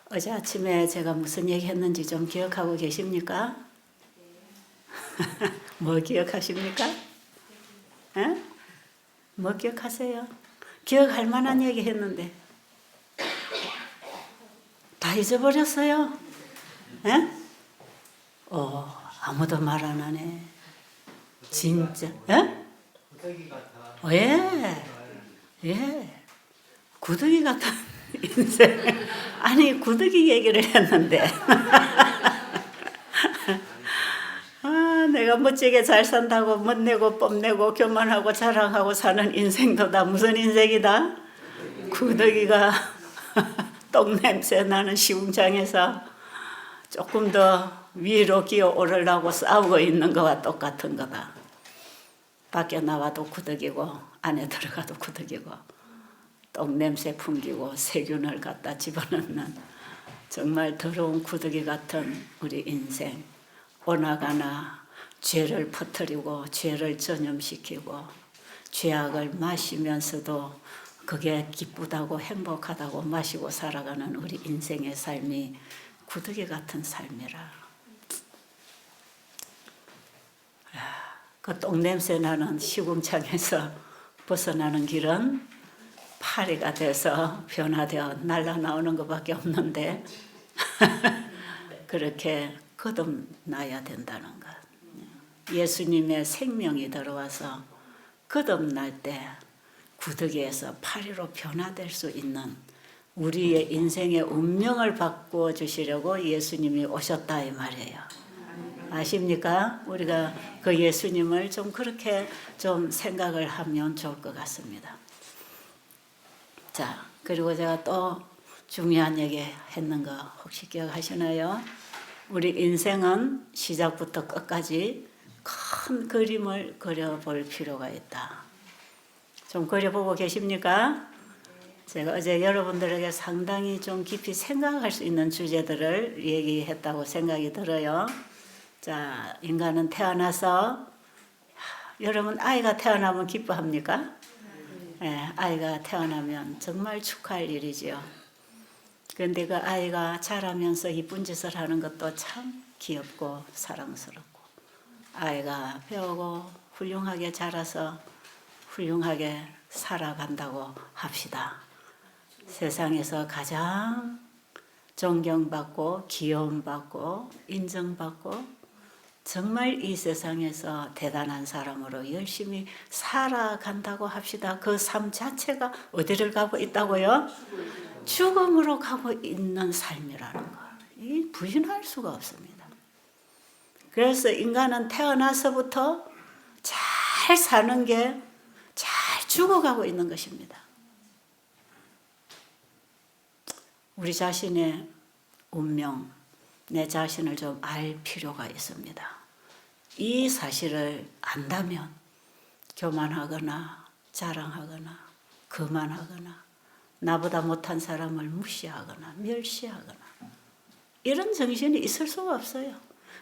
어제 아침에 제가 무슨 얘기 했는지 좀 기억하고 계십니까? 뭐 기억하십니까? 에? 뭐 기억하세요? 기억할 만한 얘기 했는데 다 잊어버렸어요? 에? 아무도 말 안 하네. 진짜? 에? 예. 예. 구더기 같은 인생. 아니, 구더기 얘기를 했는데. 내가 멋지게 잘 산다고 멋내고 뽐내고 교만하고 자랑하고 사는 인생도 다 무슨 인생이다? 구더기가 똥냄새 나는 시궁창에서 조금 더 위로 기어 오르려고 싸우고 있는 거와 똑같은 거다. 밖에 나와도 구더기고 안에 들어가도 구더기고 똥냄새 풍기고 세균을 갖다 집어넣는 정말 더러운 구더기 같은 우리 인생. 오나가나 죄를 퍼뜨리고 죄를 전염시키고 죄악을 마시면서도 그게 기쁘다고 행복하다고 마시고 살아가는 우리 인생의 삶이 구더기 같은 삶이라. 그 똥냄새 나는 시궁창에서 벗어나는 길은 파리가 돼서 변화되어 날아나오는 것밖에 없는데 그렇게 거듭나야 된다는 것. 예수님의 생명이 들어와서 거듭날 때 구더기에서 파리로 변화될 수 있는 우리의 인생의 운명을 바꾸어 주시려고 예수님이 오셨다 이 말이에요. 아십니까? 우리가 그 예수님을 좀 그렇게 좀 생각을 하면 좋을 것 같습니다. 자, 그리고 제가 또 중요한 얘기 했는 거 혹시 기억하시나요? 우리 인생은 시작부터 끝까지 큰 그림을 그려볼 필요가 있다. 좀 그려보고 계십니까? 제가 어제 여러분들에게 상당히 좀 깊이 생각할 수 있는 주제들을 얘기했다고 생각이 들어요. 자, 인간은 태어나서 여러분 아이가 태어나면 기뻐합니까? 네, 아이가 태어나면 정말 축하할 일이지요. 그런데 그 아이가 자라면서 이쁜 짓을 하는 것도 참 귀엽고 사랑스럽고 아이가 배우고 훌륭하게 자라서 훌륭하게 살아간다고 합시다. 세상에서 가장 존경받고 귀여움받고 인정받고 정말 이 세상에서 대단한 사람으로 열심히 살아간다고 합시다. 그 삶 자체가 어디를 가고 있다고요? 죽음으로 가고 있는 삶이라는 거. 이 부인할 수가 없습니다. 그래서 인간은 태어나서부터 잘 사는 게 잘 죽어가고 있는 것입니다. 우리 자신의 운명, 내 자신을 좀 알 필요가 있습니다. 이 사실을 안다면 교만하거나 자랑하거나 거만하거나 나보다 못한 사람을 무시하거나 멸시하거나 이런 정신이 있을 수가 없어요.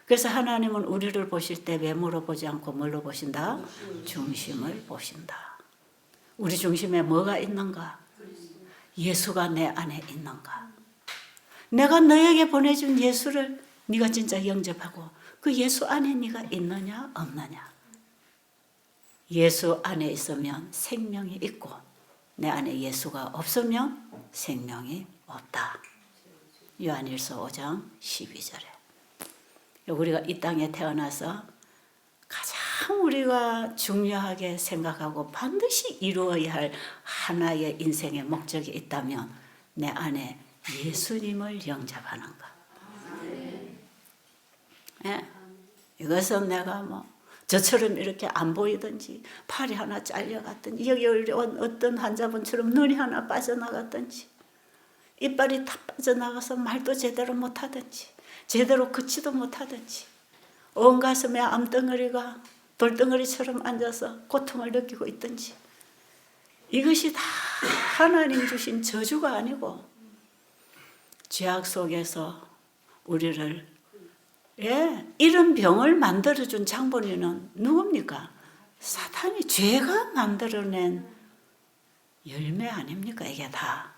그래서 하나님은 우리를 보실 때 외모로 보지 않고 뭘로 보신다? 중심을 보신다. 우리 중심에 뭐가 있는가? 예수가 내 안에 있는가? 내가 너에게 보내준 예수를 네가 진짜 영접하고 그 예수 안에 네가 있느냐 없느냐? 예수 안에 있으면 생명이 있고 내 안에 예수가 없으면 생명이 없다. 요한일서 5장 12절에. 우리가 이 땅에 태어나서 가장 우리가 중요하게 생각하고 반드시 이루어야 할 하나의 인생의 목적이 있다면 내 안에 예수님을 영접하는 것. 네. 이것은 내가 저처럼 이렇게 안 보이든지 팔이 하나 잘려갔든지 여기 온 어떤 환자분처럼 눈이 하나 빠져나갔든지 이빨이 다 빠져나가서 말도 제대로 못하든지 제대로 걷지도 못하든지 온 가슴에 암덩어리가 돌덩어리처럼 앉아서 고통을 느끼고 있든지 이것이 다 하나님 주신 저주가 아니고 죄악 속에서 우리를 이런 병을 만들어준 장본인은 누굽니까? 사탄이 죄가 만들어낸 열매 아닙니까? 이게 다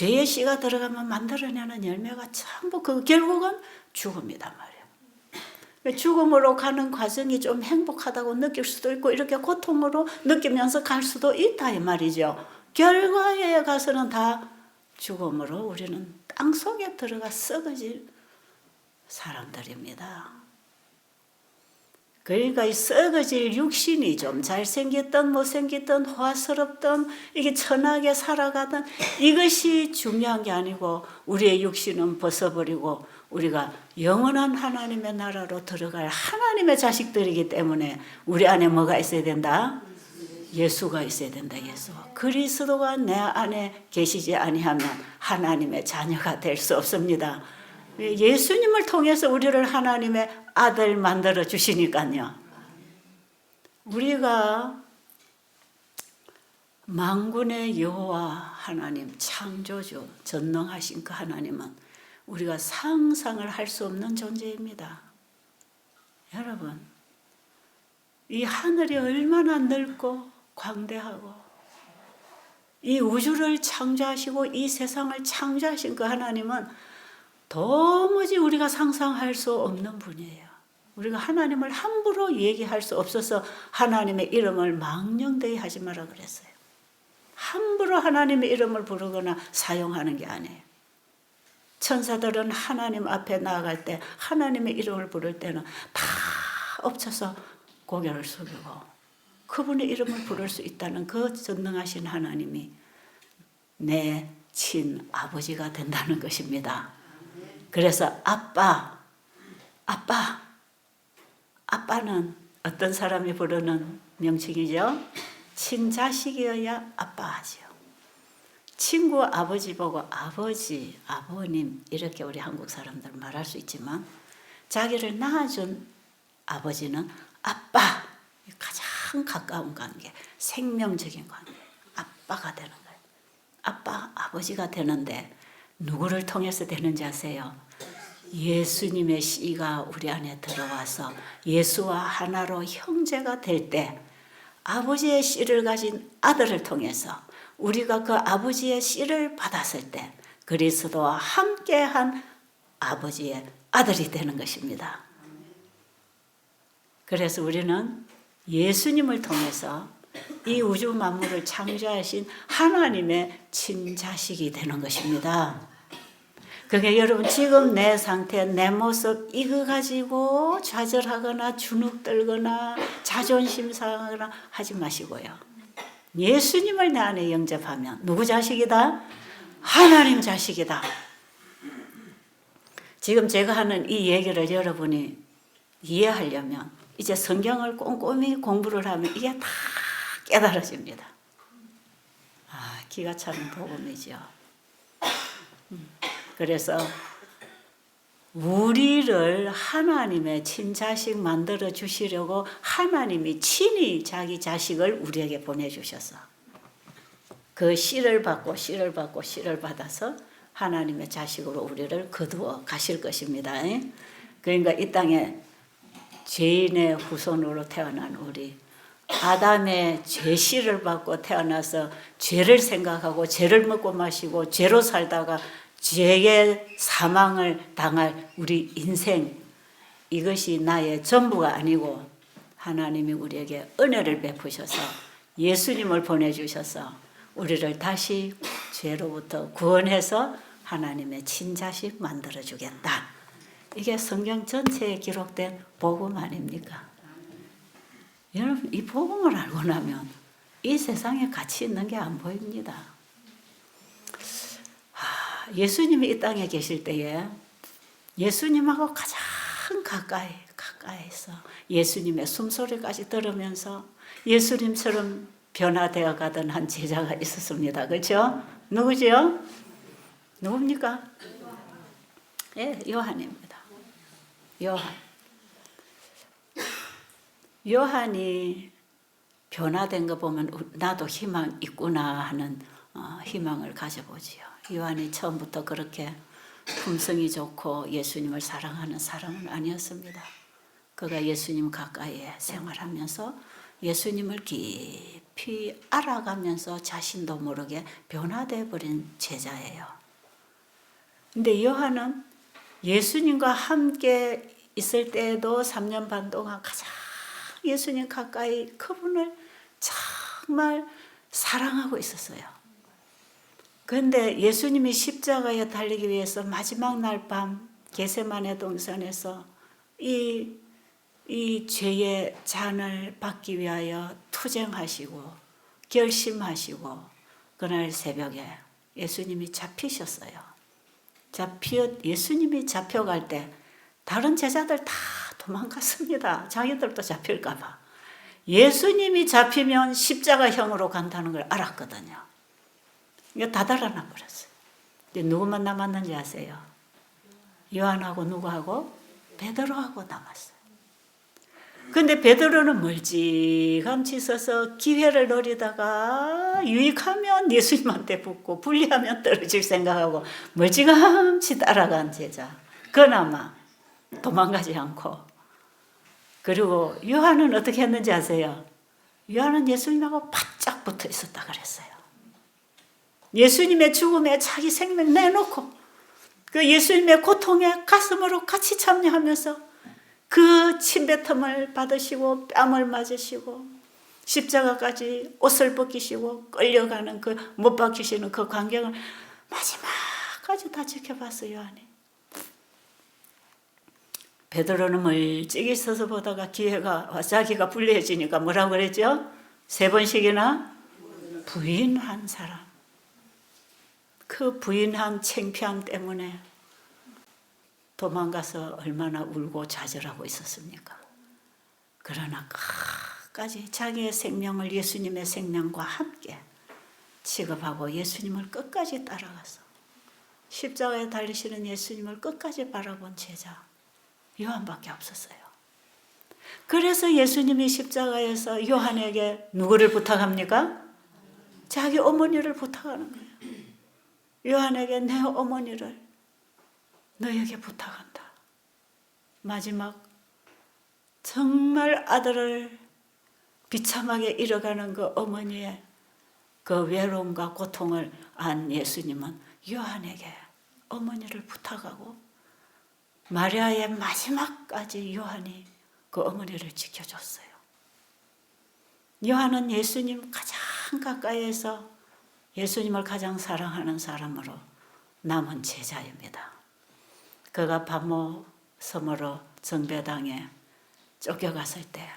죄의 씨가 들어가면 만들어내는 열매가 전부 그 결국은 죽음이단 말이에요. 죽음으로 가는 과정이 좀 행복하다고 느낄 수도 있고 이렇게 고통으로 느끼면서 갈 수도 있다 이 말이죠. 결과에 가서는 다 죽음으로 우리는 땅속에 들어가 썩어질 사람들입니다. 그러니까 이 썩어질 육신이 좀 잘생겼던 못생겼던 화스럽던 이게 천하게 살아가던 이것이 중요한 게 아니고 우리의 육신은 벗어버리고 우리가 영원한 하나님의 나라로 들어갈 하나님의 자식들이기 때문에 우리 안에 뭐가 있어야 된다? 예수가 있어야 된다. 예수. 그리스도가 내 안에 계시지 아니하면 하나님의 자녀가 될 수 없습니다. 예수님을 통해서 우리를 하나님의 아들 만들어 주시니까요. 우리가 만군의 여호와 하나님 창조주 전능하신 그 하나님은 우리가 상상을 할 수 없는 존재입니다. 여러분, 이 하늘이 얼마나 넓고 광대하고 이 우주를 창조하시고 이 세상을 창조하신 그 하나님은 도무지 우리가 상상할 수 없는 분이에요. 우리가 하나님을 함부로 얘기할 수 없어서 하나님의 이름을 망령되이 하지 마라 그랬어요. 함부로 하나님의 이름을 부르거나 사용하는 게 아니에요. 천사들은 하나님 앞에 나아갈 때 하나님의 이름을 부를 때는 다 엎쳐서 고개를 숙이고 그분의 이름을 부를 수 있다는 그 전능하신 하나님이 내 친아버지가 된다는 것입니다. 그래서 아빠는 어떤 사람이 부르는 명칭이죠? 친자식이어야 아빠하지요. 친구 아버지 보고 아버지, 아버님 이렇게 우리 한국 사람들 말할 수 있지만 자기를 낳아준 아버지는 아빠, 가장 가까운 관계, 생명적인 관계, 아빠가 되는 거예요. 아빠, 아버지가 되는데 누구를 통해서 되는지 아세요? 예수님의 씨가 우리 안에 들어와서 예수와 하나로 형제가 될 때 아버지의 씨를 가진 아들을 통해서 우리가 그 아버지의 씨를 받았을 때 그리스도와 함께한 아버지의 아들이 되는 것입니다. 그래서 우리는 예수님을 통해서 이 우주 만물을 창조하신 하나님의 친자식이 되는 것입니다. 그게 여러분 지금 내 상태, 내 모습 이거 가지고 좌절하거나 주눅들거나 자존심 상하거나 하지 마시고요. 예수님을 내 안에 영접하면 누구 자식이다? 하나님 자식이다. 지금 제가 하는 이 얘기를 여러분이 이해하려면 이제 성경을 꼼꼼히 공부를 하면 이게 다 깨달아집니다. 기가 차는 복음이죠. 그래서 우리를 하나님의 친자식 만들어 주시려고 하나님이 친히 자기 자식을 우리에게 보내주셔서 그 씨를 받고 씨를 받고 씨를 받아서 하나님의 자식으로 우리를 거두어 가실 것입니다. 그러니까 이 땅에 죄인의 후손으로 태어난 우리 아담의 죄씨를 받고 태어나서 죄를 생각하고 죄를 먹고 마시고 죄로 살다가 죄의 사망을 당할 우리 인생 이것이 나의 전부가 아니고 하나님이 우리에게 은혜를 베푸셔서 예수님을 보내주셔서 우리를 다시 죄로부터 구원해서 하나님의 친자식 만들어주겠다. 이게 성경 전체에 기록된 복음 아닙니까? 여러분 이 복음을 알고 나면 이 세상에 가치 있는 게 안 보입니다. 예수님이 이 땅에 계실 때에 예수님하고 가장 가까이서 예수님의 숨소리까지 들으면서 예수님처럼 변화되어 가던 한 제자가 있었습니다. 그렇죠? 누구죠? 누굽니까? 예, 요한입니다. 요한이 변화된 거 보면 나도 희망 있구나 하는 희망을 가져보지요. 요한이 처음부터 그렇게 품성이 좋고 예수님을 사랑하는 사람은 아니었습니다. 그가 예수님 가까이에 생활하면서 예수님을 깊이 알아가면서 자신도 모르게 변화되어 버린 제자예요. 근데 요한은 예수님과 함께 있을 때에도 3년 반 동안 가장 예수님 가까이 그분을 정말 사랑하고 있었어요. 그런데 예수님이 십자가에 달리기 위해서 마지막 날 밤 겟세마네 동산에서 이 죄의 잔을 받기 위하여 투쟁하시고 결심하시고 그날 새벽에 예수님이 잡히셨어요. 예수님이 잡혀갈 때 다른 제자들 다 도망갔습니다. 자기들도 잡힐까 봐. 예수님이 잡히면 십자가형으로 간다는 걸 알았거든요. 이거 다 달아나 버렸어요. 이제 누구만 남았는지 아세요? 요한하고 누구하고? 베드로하고 남았어요. 근데 베드로는 멀찌감치 서서 기회를 노리다가 유익하면 예수님한테 붙고 불리하면 떨어질 생각하고 멀찌감치 따라간 제자. 그나마 도망가지 않고. 그리고 요한은 어떻게 했는지 아세요? 요한은 예수님하고 바짝 붙어 있었다 그랬어요. 예수님의 죽음에 자기 생명 내놓고 그 예수님의 고통에 가슴으로 같이 참여하면서 그 침뱉음을 받으시고 뺨을 맞으시고 십자가까지 옷을 벗기시고 끌려가는 그 못 박히시는 그 광경을 마지막까지 다 지켜봤어요. 요한이. 베드로는 멀찍이 서서 보다가 기회가 자기가 불리해지니까 뭐라고 그랬죠? 3번씩이나 부인한 사람. 그 부인한 창피함 때문에 도망가서 얼마나 울고 좌절하고 있었습니까? 그러나 끝까지 자기의 생명을 예수님의 생명과 함께 취급하고 예수님을 끝까지 따라가서 십자가에 달리시는 예수님을 끝까지 바라본 제자 요한밖에 없었어요. 그래서 예수님이 십자가에서 요한에게 누구를 부탁합니까? 자기 어머니를 부탁하는 거예요. 요한에게 내 어머니를 너에게 부탁한다. 마지막 정말 아들을 비참하게 잃어가는 그 어머니의 그 외로움과 고통을 안 예수님은 요한에게 어머니를 부탁하고 마리아의 마지막까지 요한이 그 어머니를 지켜줬어요. 요한은 예수님 가장 가까이에서 예수님을 가장 사랑하는 사람으로 남은 제자입니다. 그가 바모 섬으로 정배당에 쫓겨갔을 때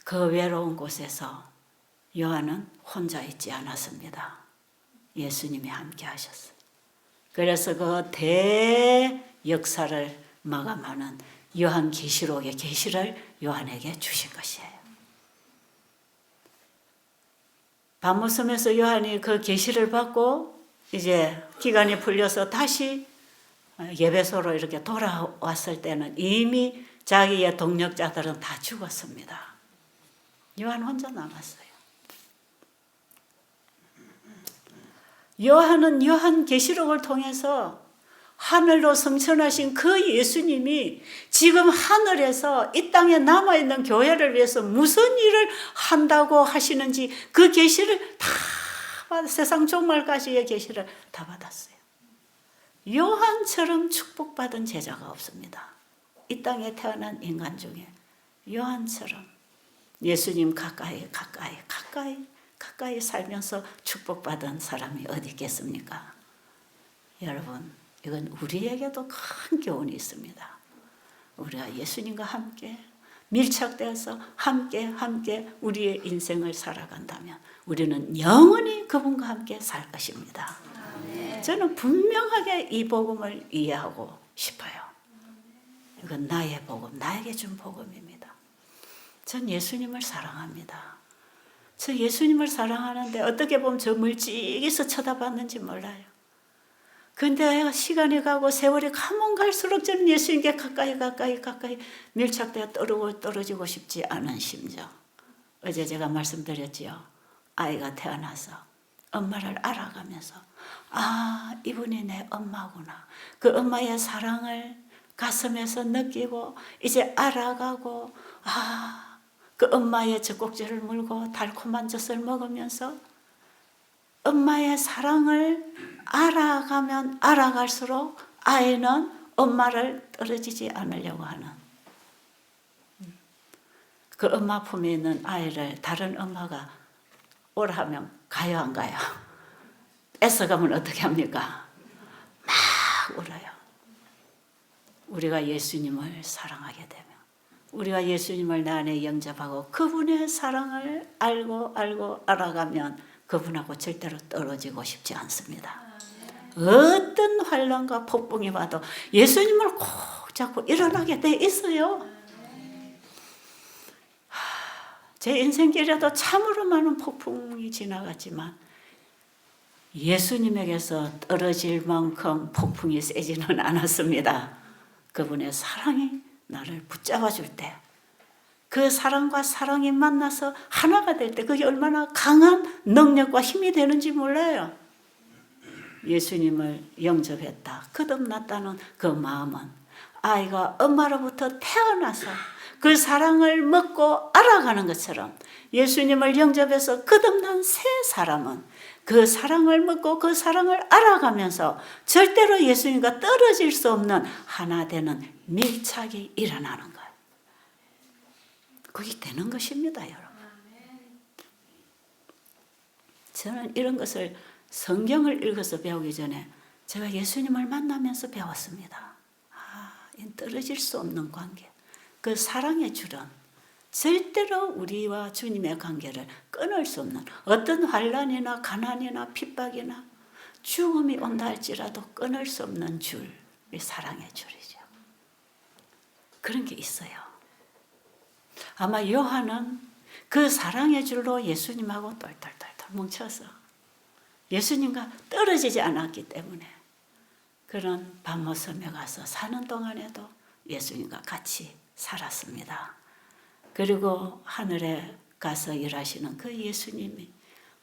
그 외로운 곳에서 요한은 혼자 있지 않았습니다. 예수님이 함께 하셨어요. 그래서 그 대역사를 마감하는 요한계시록의 계시를 요한에게 주신 것이에요. 바모섬에서 요한이 그 계시를 받고 이제 기간이 풀려서 다시 예배소로 이렇게 돌아왔을 때는 이미 자기의 동력자들은 다 죽었습니다. 요한 혼자 남았어요. 요한은 요한계시록을 통해서 하늘로 승천하신 그 예수님이 지금 하늘에서 이 땅에 남아있는 교회를 위해서 무슨 일을 한다고 하시는지 그 계시를 다 세상 종말까지의 계시를 다 받았어요. 요한처럼 축복받은 제자가 없습니다. 이 땅에 태어난 인간 중에 요한처럼 예수님 가까이 살면서 축복받은 사람이 어디 있겠습니까? 여러분, 이건 우리에게도 큰 교훈이 있습니다. 우리가 예수님과 함께 밀착되어서 함께 우리의 인생을 살아간다면 우리는 영원히 그분과 함께 살 것입니다. 저는 분명하게 이 복음을 이해하고 싶어요. 이건 나의 복음, 나에게 준 복음입니다. 전 예수님을 사랑합니다. 저 예수님을 사랑하는데 어떻게 보면 저 멀찍이서 쳐다봤는지 몰라요. 근데 시간이 가고 세월이 가면 갈수록 저는 예수님께 가까이 밀착되어 떨어지고 싶지 않은 심정. 어제 제가 말씀드렸지요. 아이가 태어나서 엄마를 알아가면서 이분이 내 엄마구나. 그 엄마의 사랑을 가슴에서 느끼고 이제 알아가고 그 엄마의 젖꼭지를 물고 달콤한 젖을 먹으면서 엄마의 사랑을 알아가면 알아갈수록 아이는 엄마를 떨어지지 않으려고 하는, 그 엄마 품에 있는 아이를 다른 엄마가 오라 하면 가요 안 가요? 뺏어가면 어떻게 합니까? 막 울어요. 우리가 예수님을 사랑하게 되면, 우리가 예수님을 내 안에 영접하고 그분의 사랑을 알고 알아가면 그분하고 절대로 떨어지고 싶지 않습니다. 어떤 환난과 폭풍이 와도 예수님을 꼭 잡고 일어나게 돼 있어요. 제 인생길에도 참으로 많은 폭풍이 지나갔지만 예수님에게서 떨어질 만큼 폭풍이 세지는 않았습니다. 그분의 사랑이 나를 붙잡아 줄 때, 그 사랑과 사랑이 만나서 하나가 될 때 그게 얼마나 강한 능력과 힘이 되는지 몰라요. 예수님을 영접했다, 거듭났다는 그 마음은 아이가 엄마로부터 태어나서 그 사랑을 먹고 알아가는 것처럼, 예수님을 영접해서 거듭난 새 사람은 그 사랑을 먹고 그 사랑을 알아가면서 절대로 예수님과 떨어질 수 없는 하나 되는 밀착이 일어나는 거예요. 그게 되는 것입니다, 여러분. 저는 이런 것을 성경을 읽어서 배우기 전에 제가 예수님을 만나면서 배웠습니다. 떨어질 수 없는 관계, 그 사랑의 줄은 절대로 우리와 주님의 관계를 끊을 수 없는, 어떤 환난이나 가난이나 핍박이나 죽음이 온다 할지라도 끊을 수 없는 줄, 사랑의 줄이죠. 그런 게 있어요. 아마 요한은 그 사랑의 줄로 예수님하고 똘똘똘똘 뭉쳐서 예수님과 떨어지지 않았기 때문에 그런 밤모섬에 가서 사는 동안에도 예수님과 같이 살았습니다. 그리고 하늘에 가서 일하시는 그 예수님이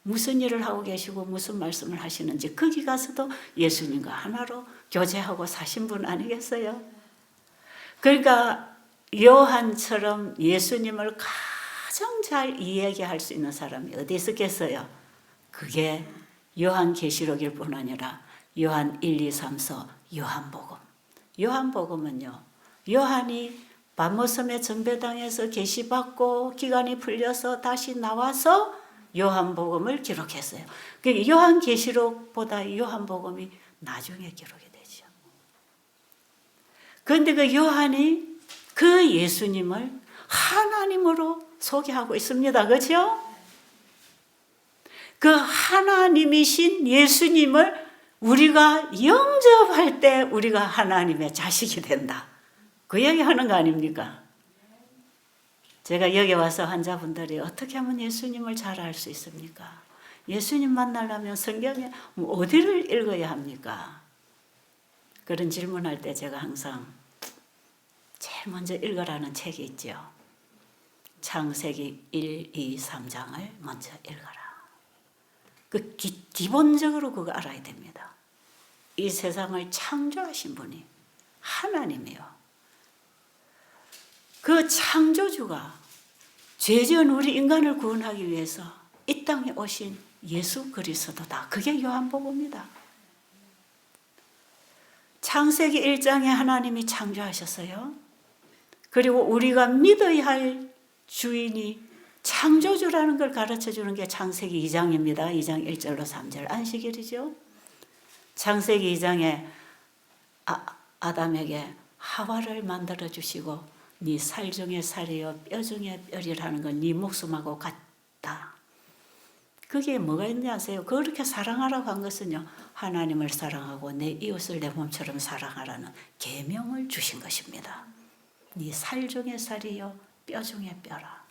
무슨 일을 하고 계시고 무슨 말씀을 하시는지 거기 가서도 예수님과 하나로 교제하고 사신 분 아니겠어요? 그러니까 요한처럼 예수님을 가장 잘 이야기할 수 있는 사람이 어디 있었겠어요? 그게 요한계시록일 뿐 아니라 요한 1, 2, 3서 요한복음. 요한복음은요, 요한이 밤모섬의 정배당에서 계시받고 기간이 풀려서 다시 나와서 요한복음을 기록했어요. 그러니까 요한계시록보다 요한복음이 나중에 기록이 되죠. 그런데 그 요한이 그 예수님을 하나님으로 소개하고 있습니다. 그렇죠? 그 하나님이신 예수님을 우리가 영접할 때 우리가 하나님의 자식이 된다, 그 얘기하는 거 아닙니까? 제가 여기 와서 환자분들이 어떻게 하면 예수님을 잘 알 수 있습니까? 예수님 만나려면 성경에 어디를 읽어야 합니까? 그런 질문할 때 제가 항상 제일 먼저 읽으라는 책이 있죠. 창세기 1, 2, 3장을 먼저 읽어라. 그 기본적으로 그거 알아야 됩니다. 이 세상을 창조하신 분이 하나님이에요. 그 창조주가 죄지은 우리 인간을 구원하기 위해서 이 땅에 오신 예수 그리스도다. 그게 요한복음입니다. 창세기 1장에 하나님이 창조하셨어요. 그리고 우리가 믿어야 할 주인이 창조주라는 걸 가르쳐주는 게 창세기 2장입니다. 2장 1절로 3절 안식일이죠. 창세기 2장에 아담에게 하와를 만들어주시고 네 살 중에 살이요 뼈 중에 뼈리라는 건 네 목숨하고 같다. 그게 뭐가 있는지 아세요? 그렇게 사랑하라고 한 것은요, 하나님을 사랑하고 내 이웃을 내 몸처럼 사랑하라는 계명을 주신 것입니다. 네 살 중에 살이요 뼈 중에 뼈라.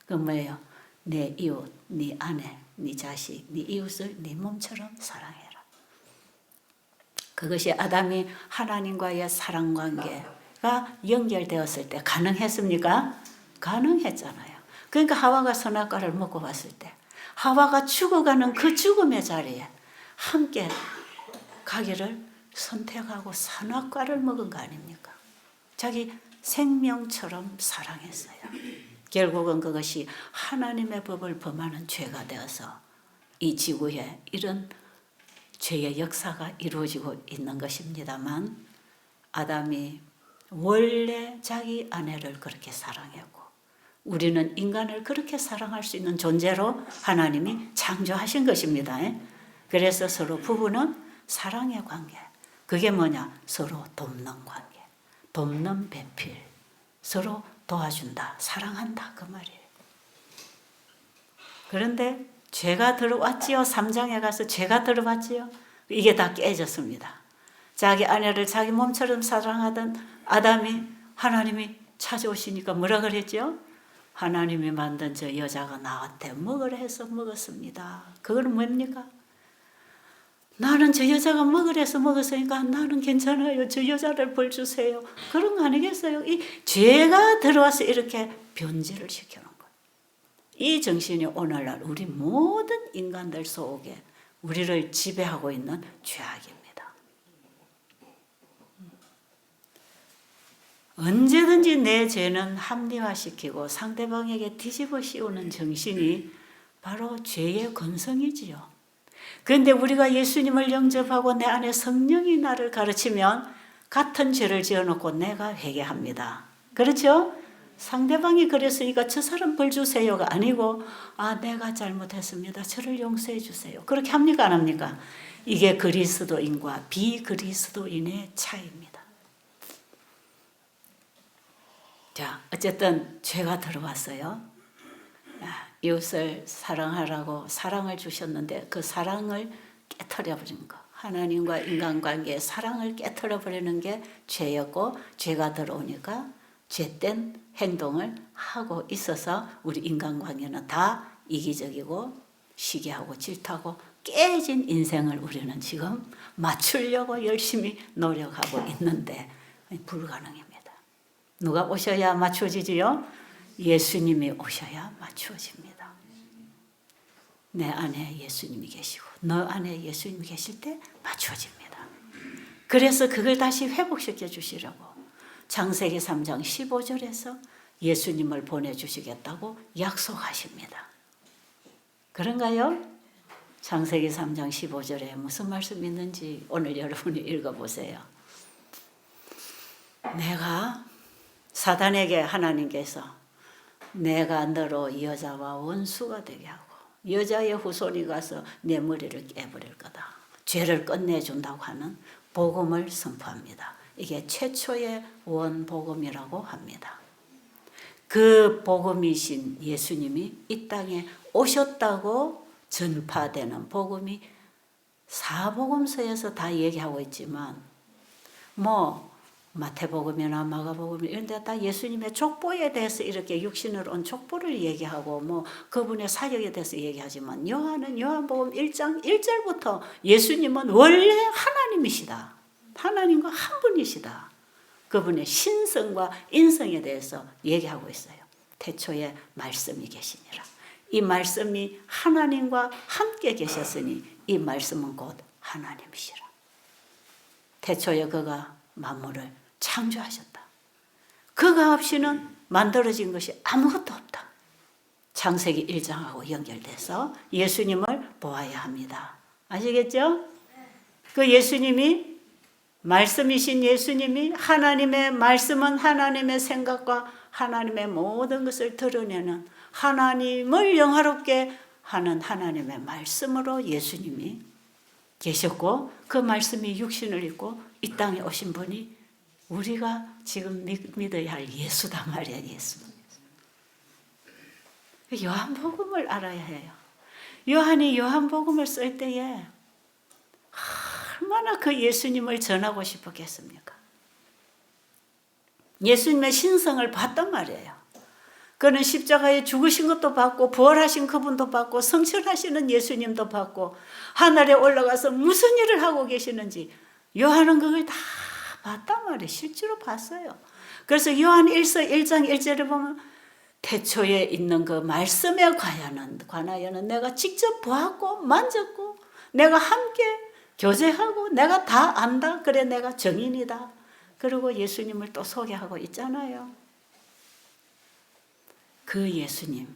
그 뭐예요? 내 이웃, 네 아내, 네 자식, 네 이웃을 네 몸처럼 사랑해라. 그것이 아담이 하나님과의 사랑관계가 연결되었을 때 가능했습니까? 가능했잖아요. 그러니까 하와가 선악과를 먹고 봤을 때 하와가 죽어가는 그 죽음의 자리에 함께 가기를 선택하고 선악과를 먹은 거 아닙니까? 자기 생명처럼 사랑했어요. 결국은 그것이 하나님의 법을 범하는 죄가 되어서 이 지구에 이런 죄의 역사가 이루어지고 있는 것입니다만, 아담이 원래 자기 아내를 그렇게 사랑했고 우리는 인간을 그렇게 사랑할 수 있는 존재로 하나님이 창조하신 것입니다. 그래서 서로 부부는 사랑의 관계. 그게 뭐냐? 서로 돕는 관계. 돕는 배필. 서로 도와준다. 사랑한다. 그 말이에요. 그런데 죄가 들어왔지요. 3장에 가서 죄가 들어왔지요. 이게 다 깨졌습니다. 자기 아내를 자기 몸처럼 사랑하던 아담이 하나님이 찾아오시니까 뭐라 그랬죠? 하나님이 만든 저 여자가 나한테 먹으라 해서 먹었습니다. 그거는 뭡니까? 나는 저 여자가 먹으라 해서 먹었으니까 나는 괜찮아요. 저 여자를 벌 주세요. 그런 거 아니겠어요? 이 죄가 들어와서 이렇게 변질을 시켜놓은 거예요. 이 정신이 오늘날 우리 모든 인간들 속에 우리를 지배하고 있는 죄악입니다. 언제든지 내 죄는 합리화시키고 상대방에게 뒤집어 씌우는 정신이 바로 죄의 근성이지요. 그런데 우리가 예수님을 영접하고 내 안에 성령이 나를 가르치면 같은 죄를 지어놓고 내가 회개합니다. 그렇죠? 상대방이 그랬으니까 저 사람 벌 주세요가 아니고 내가 잘못했습니다. 저를 용서해 주세요. 그렇게 합니까? 안 합니까? 이게 그리스도인과 비그리스도인의 차이입니다. 자, 어쨌든 죄가 들어왔어요. 이웃을 사랑하라고 사랑을 주셨는데 그 사랑을 깨트려버린 거. 하나님과 인간관계의 사랑을 깨트려버리는 게 죄였고, 죄가 들어오니까 죄된 행동을 하고 있어서 우리 인간관계는 다 이기적이고 시기하고 질투하고 깨진 인생을 우리는 지금 맞추려고 열심히 노력하고 있는데 불가능입니다. 누가 오셔야 맞춰지지요? 예수님이 오셔야 맞춰집니다. 내 안에 예수님이 계시고 너 안에 예수님이 계실 때 맞춰집니다. 그래서 그걸 다시 회복시켜 주시려고 창세기 3장 15절에서 예수님을 보내주시겠다고 약속하십니다. 그런가요? 창세기 3장 15절에 무슨 말씀이 있는지 오늘 여러분이 읽어보세요. 내가 사단에게 하나님께서 내가 너로 이 여자와 원수가 되게 하고 여자의 후손이 가서 내 머리를 깨버릴 거다. 죄를 끝내준다고 하는 복음을 선포합니다. 이게 최초의 원복음이라고 합니다. 그 복음이신 예수님이 이 땅에 오셨다고 전파되는 복음이 사복음서에서 다 얘기하고 있지만 마태복음이나 마가복음 이런 데 다 예수님의 족보에 대해서 이렇게 육신으로 온 족보를 얘기하고 그분의 사역에 대해서 얘기하지만 요한은 요한복음 1장 1절부터 예수님은 원래 하나님이시다. 하나님과 한 분이시다. 그분의 신성과 인성에 대해서 얘기하고 있어요. 태초에 말씀이 계시니라. 이 말씀이 하나님과 함께 계셨으니 이 말씀은 곧 하나님이시라. 태초에 그가 만물을 창조하셨다. 그가 없이는 만들어진 것이 아무것도 없다. 창세기 1장하고 연결돼서 예수님을 보아야 합니다. 아시겠죠? 그 예수님이 말씀이신 예수님이 하나님의 말씀은 하나님의 생각과 하나님의 모든 것을 드러내는 하나님을 영화롭게 하는 하나님의 말씀으로 예수님이 계셨고 그 말씀이 육신을 입고 이 땅에 오신 분이 우리가 지금 믿어야 할 예수다 말이야. 예수. 요한복음을 알아야 해요. 요한이 요한복음을 쓸 때에 얼마나 그 예수님을 전하고 싶었겠습니까? 예수님의 신성을 봤단 말이에요. 그는 십자가에 죽으신 것도 봤고 부활하신 그분도 봤고 성천하시는 예수님도 봤고 하늘에 올라가서 무슨 일을 하고 계시는지 요한은 그걸 다 봤단 말이에요. 실제로 봤어요. 그래서 요한 1서 1장 1절에 보면 태초에 있는 그 말씀에 관하여는 내가 직접 보았고 만졌고 내가 함께 교제하고 내가 다 안다. 그래 내가 정인이다. 그리고 예수님을 또 소개하고 있잖아요. 그 예수님을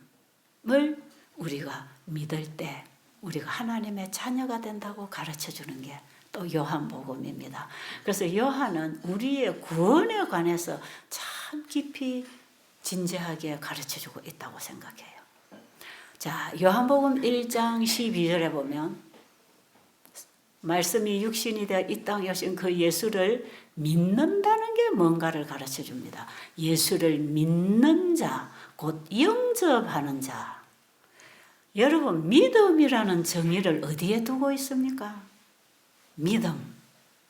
우리가 믿을 때 우리가 하나님의 자녀가 된다고 가르쳐 주는 게 또 요한복음입니다. 그래서 요한은 우리의 구원에 관해서 참 깊이 진지하게 가르쳐 주고 있다고 생각해요. 자, 요한복음 1장 12절에 보면 말씀이 육신이 되어 이 땅에 오신 그 예수를 믿는다는 게 뭔가를 가르쳐 줍니다. 예수를 믿는 자, 곧 영접하는 자. 여러분, 믿음이라는 정의를 어디에 두고 있습니까?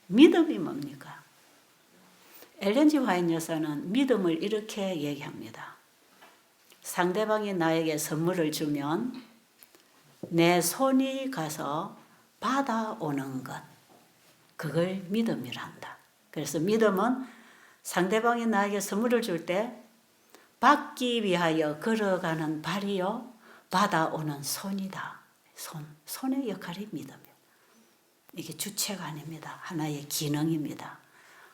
믿음이 뭡니까? 엘렌 G 화이트 여사는 믿음을 이렇게 얘기합니다. 상대방이 나에게 선물을 주면 내 손이 가서 받아오는 것, 그걸 믿음이란다. 그래서 믿음은 상대방이 나에게 선물을 줄 때 받기 위하여 걸어가는 발이요, 받아오는 손이다. 손의 역할이 믿음이에요. 이게 주체가 아닙니다. 하나의 기능입니다.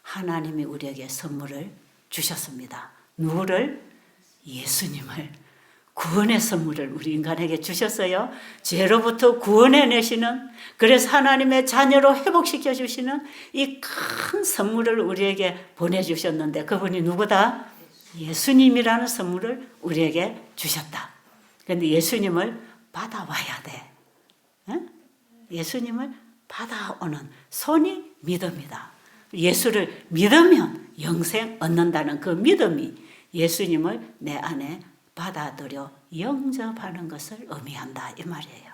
하나님이 우리에게 선물을 주셨습니다. 누구를? 예수님을. 구원의 선물을 우리 인간에게 주셨어요. 죄로부터 구원해내시는, 그래서 하나님의 자녀로 회복시켜 주시는 이 큰 선물을 우리에게 보내주셨는데 그분이 누구다? 예수님이라는 선물을 우리에게 주셨다. 그런데 예수님을 받아와야 돼. 예수님을 받아오는 손이 믿음이다. 예수를 믿으면 영생 얻는다는 그 믿음이 예수님을 내 안에 받아들여 영접하는 것을 의미한다, 이 말이에요.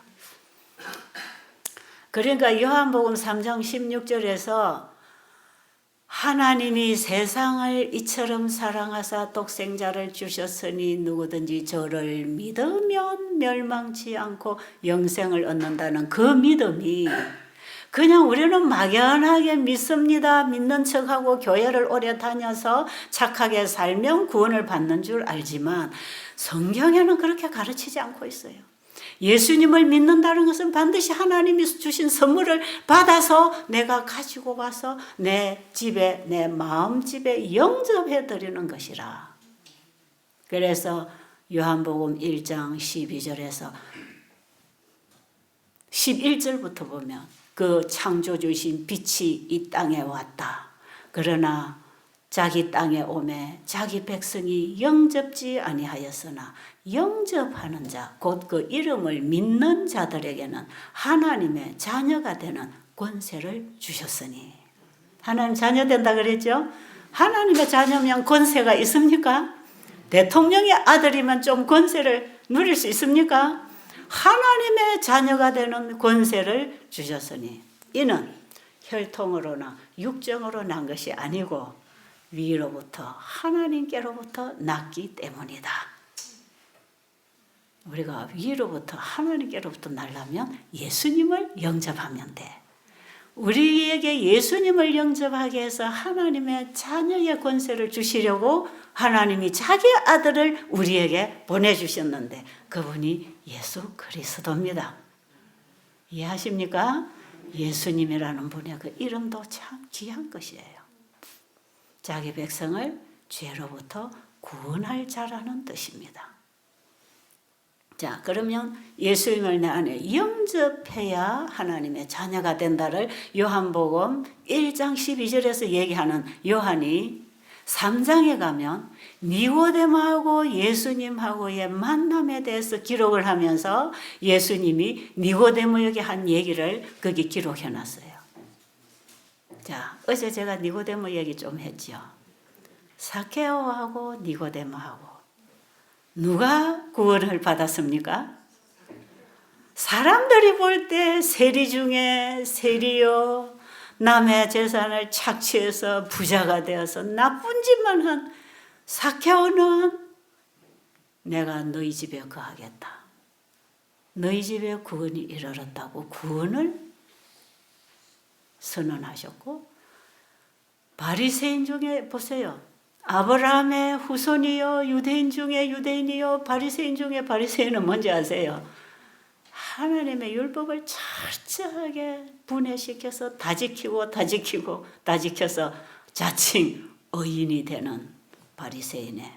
그러니까 요한복음 3장 16절에서 하나님이 세상을 이처럼 사랑하사 독생자를 주셨으니 누구든지 저를 믿으면 멸망치 않고 영생을 얻는다는 그 믿음이 그냥 우리는 막연하게 믿습니다. 믿는 척하고 교회를 오래 다녀서 착하게 살면 구원을 받는 줄 알지만 성경에는 그렇게 가르치지 않고 있어요. 예수님을 믿는다는 것은 반드시 하나님이 주신 선물을 받아서 내가 가지고 와서 내 집에, 내 마음집에 영접해 드리는 것이라. 그래서 요한복음 1장 12절에서 11절부터 보면 그 창조주신 빛이 이 땅에 왔다. 그러나 자기 땅에 오매 자기 백성이 영접지 아니하였으나 영접하는 자, 곧 그 이름을 믿는 자들에게는 하나님의 자녀가 되는 권세를 주셨으니. 하나님 자녀 된다 그랬죠? 하나님의 자녀면 권세가 있습니까? 대통령의 아들이면 좀 권세를 누릴 수 있습니까? 하나님의 자녀가 되는 권세를 주셨으니 이는 혈통으로나 육정으로 난 것이 아니고 위로부터 하나님께로부터 났기 때문이다. 우리가 위로부터 하나님께로부터 나려면 예수님을 영접하면 돼. 우리에게 예수님을 영접하게 해서 하나님의 자녀의 권세를 주시려고 하나님이 자기 아들을 우리에게 보내주셨는데 그분이 예수 그리스도입니다. 이해하십니까? 예수님이라는 분의 그 이름도 참 귀한 것이에요. 자기 백성을 죄로부터 구원할 자라는 뜻입니다. 자, 그러면 예수님을 내 안에 영접해야 하나님의 자녀가 된다를 요한복음 1장 12절에서 얘기하는 요한이 3장에 가면 니고데모하고 예수님하고의 만남에 대해서 기록을 하면서 예수님이 니고데모에게 한 얘기를 거기 기록해 놨어요. 자, 어제 제가 니고데모 얘기 좀 했죠. 사케오하고 니고데모하고 누가 구원을 받았습니까? 사람들이 볼 때 세리 중에 세리요, 남의 재산을 착취해서 부자가 되어서 나쁜 짓만 한 사케오는 내가 너희 집에 거하겠다. 너희 집에 구원이 이르렀다고 구원을 선언하셨고, 바리새인 중에 보세요. 아브라함의 후손이요, 유대인 중에 유대인이요, 바리새인 중에 바리새인은 뭔지 아세요? 하나님의 율법을 철저하게 분해시켜서 다 지키고 다 지켜서 자칭 의인이 되는 바리새인의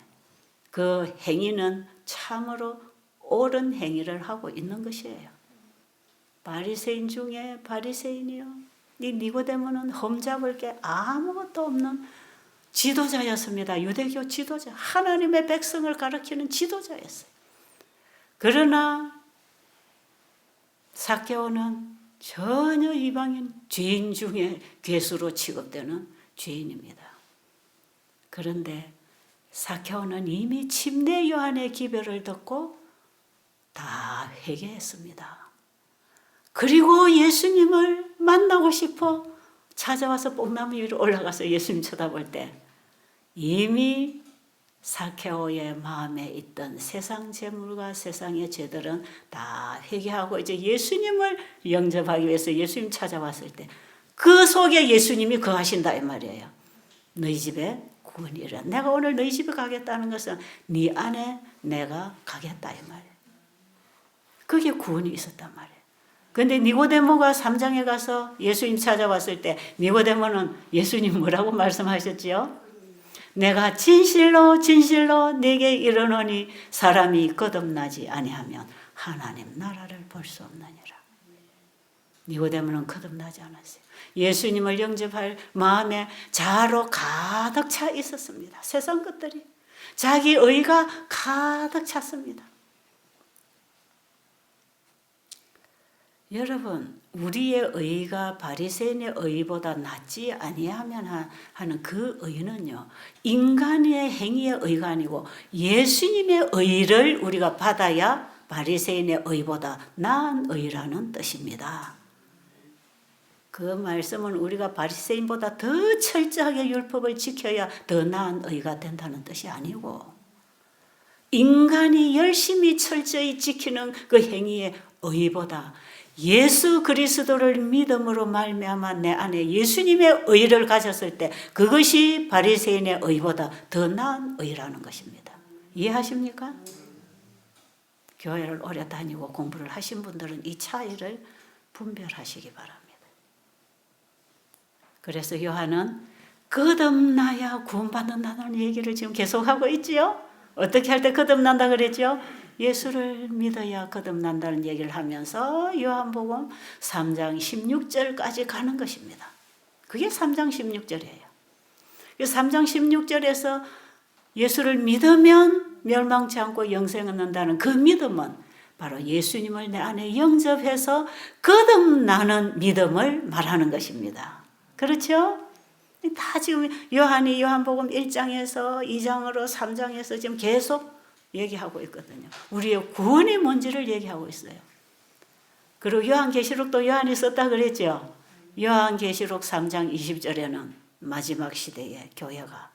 그 행위는 참으로 옳은 행위를 하고 있는 것이에요. 바리새인 중에 바리새인이요. 이 니고데모는 흠잡을 게 아무것도 없는 지도자였습니다. 유대교 지도자. 하나님의 백성을 가르치는 지도자였어요. 그러나 삭개오는 전혀 이방인 죄인 중에 괴수로 취급되는 죄인입니다. 그런데 삭개오는 이미 침례 요한의 기별을 듣고 다 회개했습니다. 그리고 예수님을 만나고 싶어 찾아와서 뽕나무 위로 올라가서 예수님 쳐다볼 때 이미 삭개오의 마음에 있던 세상 재물과 세상의 죄들은 다 회개하고 이제 예수님을 영접하기 위해서 예수님 찾아왔을 때 그 속에 예수님이 거하신다 이 말이에요. 너희 집에 구원이 이르라. 내가 오늘 너희 집에 가겠다는 것은 네 안에 내가 가겠다 이 말이에요. 그게 구원이 있었단 말이에요. 그런데 니고데모가 3장에 가서 예수님 찾아왔을 때 니고데모는 예수님 뭐라고 말씀하셨지요? 내가 진실로 진실로 네게 이르노니 사람이 거듭나지 아니하면 하나님 나라를 볼 수 없느니라. 니고데모는 거듭나지 않았어요. 예수님을 영접할 마음에 자아로 가득 차 있었습니다. 세상 것들이 자기 의가 가득 찼습니다. 여러분, 우리의 의가 바리새인의 의보다 낫지 아니하면 하는 그 의는요, 인간의 행위의 의가 아니고 예수님의 의를 우리가 받아야 바리새인의 의보다 나은 의라는 뜻입니다. 그 말씀은 우리가 바리새인보다 더 철저하게 율법을 지켜야 더 나은 의가 된다는 뜻이 아니고, 인간이 열심히 철저히 지키는 그 행위의 의보다 예수 그리스도를 믿음으로 말미암아 내 안에 예수님의 의를 가졌을 때 그것이 바리새인의 의보다 더 나은 의라는 것입니다. 이해하십니까? 교회를 오래 다니고 공부를 하신 분들은 이 차이를 분별하시기 바랍니다. 그래서 요한은 거듭나야 구원받는다는 얘기를 지금 계속하고 있지요. 어떻게 할 때 거듭난다 그랬죠? 예수를 믿어야 거듭난다는 얘기를 하면서 요한복음 3장 16절까지 가는 것입니다. 그게 3장 16절이에요. 3장 16절에서 예수를 믿으면 멸망치 않고 영생을 얻는다는 그 믿음은 바로 예수님을 내 안에 영접해서 거듭나는 믿음을 말하는 것입니다. 그렇죠? 다 지금 요한복음 1장에서 2장으로 3장에서 지금 계속 얘기하고 있거든요. 우리의 구원이 뭔지를 얘기하고 있어요. 그리고 요한계시록도 요한이 썼다 그랬죠. 요한계시록 3장 20절에는 마지막 시대의 교회가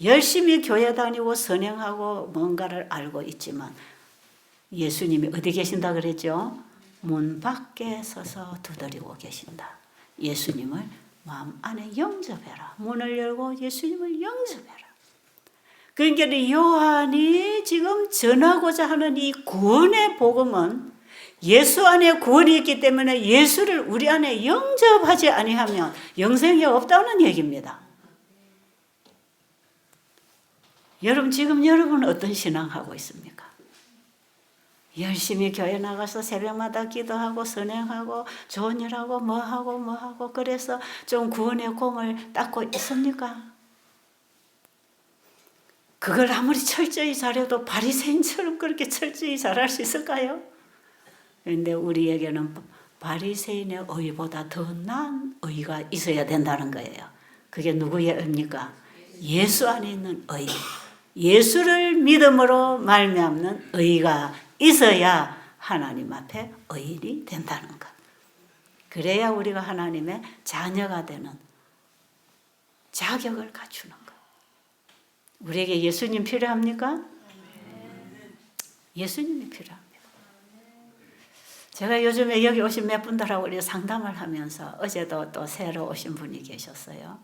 열심히 교회 다니고 선행하고 뭔가를 알고 있지만 예수님이 어디 계신다 그랬죠? 문 밖에 서서 두드리고 계신다. 예수님을 마음 안에 영접해라. 문을 열고 예수님을 영접해라. 그러니까 요한이 지금 전하고자 하는 이 구원의 복음은 예수 안에 구원이 있기 때문에 예수를 우리 안에 영접하지 아니하면 영생이 없다는 얘기입니다. 여러분, 지금 여러분은 어떤 신앙하고 있습니까? 열심히 교회 나가서 새벽마다 기도하고 선행하고 좋은 일하고 뭐하고 그래서 좀 구원의 공을 닦고 있습니까? 그걸 아무리 철저히 잘해도 바리새인처럼 그렇게 철저히 잘할 수 있을까요? 그런데 우리에게는 바리새인의 의보다 더 나은 의가 있어야 된다는 거예요. 그게 누구의 의입니까? 예수 안에 있는 의. 예수를 믿음으로 말미암는 의가 있어야 하나님 앞에 의인이 된다는 것. 그래야 우리가 하나님의 자녀가 되는 자격을 갖추는 것. 우리에게 예수님 필요합니까? 예수님이 필요합니다. 제가 요즘에 여기 오신 몇 분들하고 상담을 하면서 어제도 또 새로 오신 분이 계셨어요.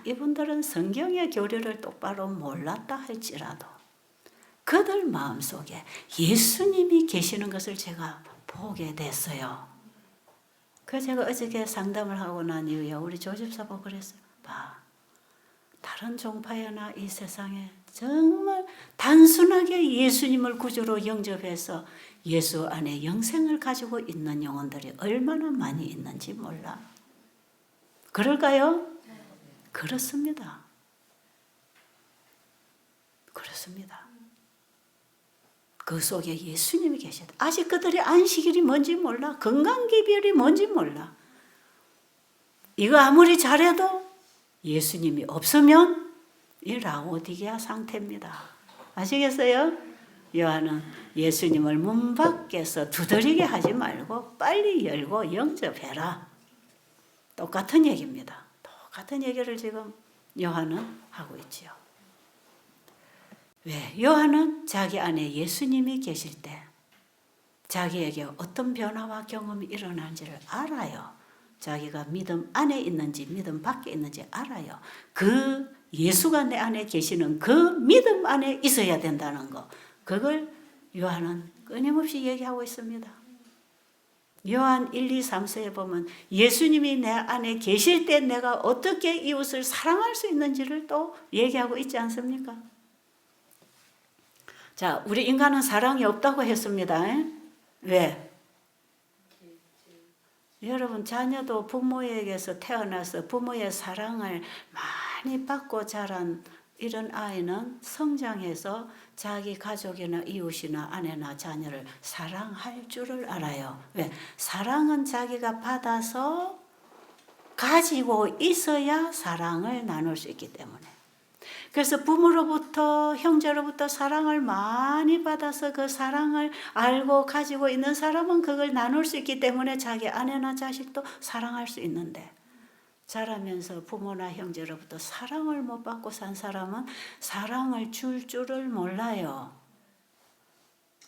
이분들은 성경의 교리를 똑바로 몰랐다 할지라도 그들 마음속에 예수님이 계시는 것을 제가 보게 됐어요. 그래서 제가 어저께 상담을 하고 난 이후에 우리 조집사 보고 그랬어요. 봐, 다른 종파에나 이 세상에 정말 단순하게 예수님을 구주로 영접해서 예수 안에 영생을 가지고 있는 영혼들이 얼마나 많이 있는지 몰라. 그럴까요? 그렇습니다. 그렇습니다. 그 속에 예수님이 계시다. 아직 그들이 안식일이 뭔지 몰라. 건강기별이 뭔지 몰라. 이거 아무리 잘해도 예수님이 없으면 이 라오디게아 상태입니다. 아시겠어요? 요한은 예수님을 문 밖에서 두드리게 하지 말고 빨리 열고 영접해라. 똑같은 얘기입니다. 똑같은 얘기를 지금 요한은 하고 있지요. 왜? 요한은 자기 안에 예수님이 계실 때 자기에게 어떤 변화와 경험이 일어나는지를 알아요. 자기가 믿음 안에 있는지 믿음 밖에 있는지 알아요. 그 예수가 내 안에 계시는 그 믿음 안에 있어야 된다는 거. 그걸 요한은 끊임없이 얘기하고 있습니다. 요한 1, 2, 3서에 보면 예수님이 내 안에 계실 때 내가 어떻게 이웃을 사랑할 수 있는지를 또 얘기하고 있지 않습니까? 자, 우리 인간은 사랑이 없다고 했습니다. 왜? 여러분, 자녀도 부모에게서 태어나서 부모의 사랑을 많이 받고 자란 이런 아이는 성장해서 자기 가족이나 이웃이나 아내나 자녀를 사랑할 줄을 알아요. 왜? 사랑은 자기가 받아서 가지고 있어야 사랑을 나눌 수 있기 때문에. 그래서 부모로부터 형제로부터 사랑을 많이 받아서 그 사랑을 알고 가지고 있는 사람은 그걸 나눌 수 있기 때문에 자기 아내나 자식도 사랑할 수 있는데, 자라면서 부모나 형제로부터 사랑을 못 받고 산 사람은 사랑을 줄 줄을 몰라요.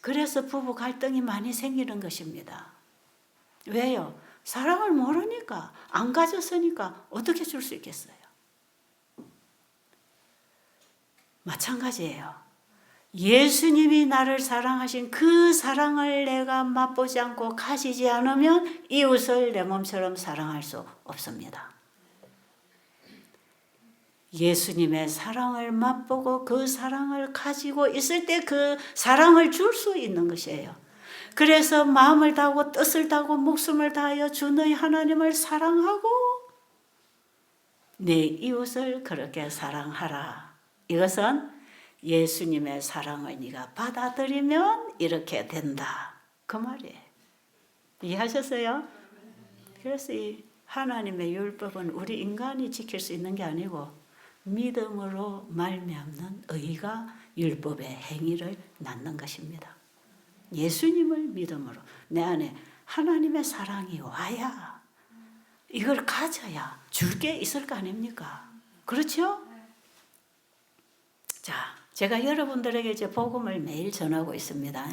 그래서 부부 갈등이 많이 생기는 것입니다. 왜요? 사랑을 모르니까, 안 가졌으니까 어떻게 줄 수 있겠어요? 마찬가지예요. 예수님이 나를 사랑하신 그 사랑을 내가 맛보지 않고 가지지 않으면 이웃을 내 몸처럼 사랑할 수 없습니다. 예수님의 사랑을 맛보고 그 사랑을 가지고 있을 때 그 사랑을 줄 수 있는 것이에요. 그래서 마음을 다하고 뜻을 다하고 목숨을 다하여 주 너희 하나님을 사랑하고 내 이웃을 그렇게 사랑하라. 이것은 예수님의 사랑을 네가 받아들이면 이렇게 된다. 그 말이에요. 이해하셨어요? 그래서 이 하나님의 율법은 우리 인간이 지킬 수 있는 게 아니고 믿음으로 말미암는 의가 율법의 행위를 낳는 것입니다. 예수님을 믿음으로 내 안에 하나님의 사랑이 와야 이걸 가져야 줄 게 있을 거 아닙니까? 그렇죠? 자, 제가 여러분들에게 이제 복음을 매일 전하고 있습니다.